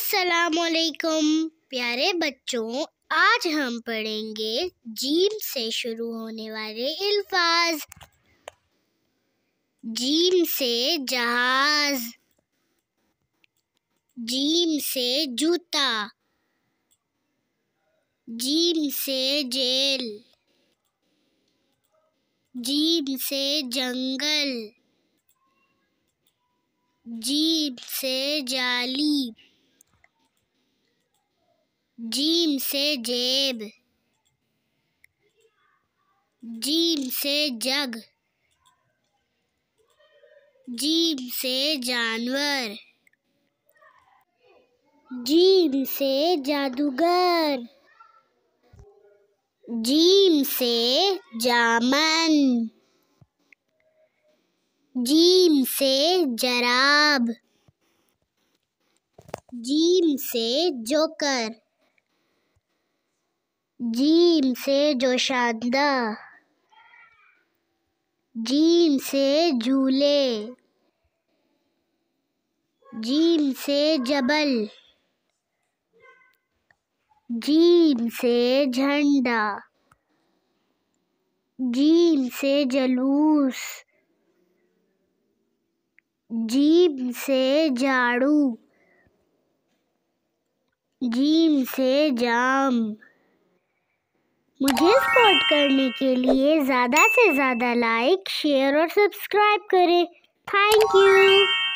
अस्सलामुअलैकुम प्यारे बच्चों, आज हम पढ़ेंगे जीम से शुरू होने वाले अल्फाज। जीम से जहाज, जीम से जूता, जीम से जेल, जीम से जंगल, जीम से जाली, जीम से जेब, जीम से जग, जीम से जानवर, जीम से जादूगर, जीम से जामन, जीम से जराब, जीम से जोकर, जीम से जोशांदा, जीम से झूले, जीम से जबल, जीम से झंडा, जीम से जलूस, जीम से झाड़ू, जीम से जाम। मुझे सपोर्ट करने के लिए ज़्यादा से ज़्यादा लाइक, शेयर और सब्सक्राइब करें। Thank you.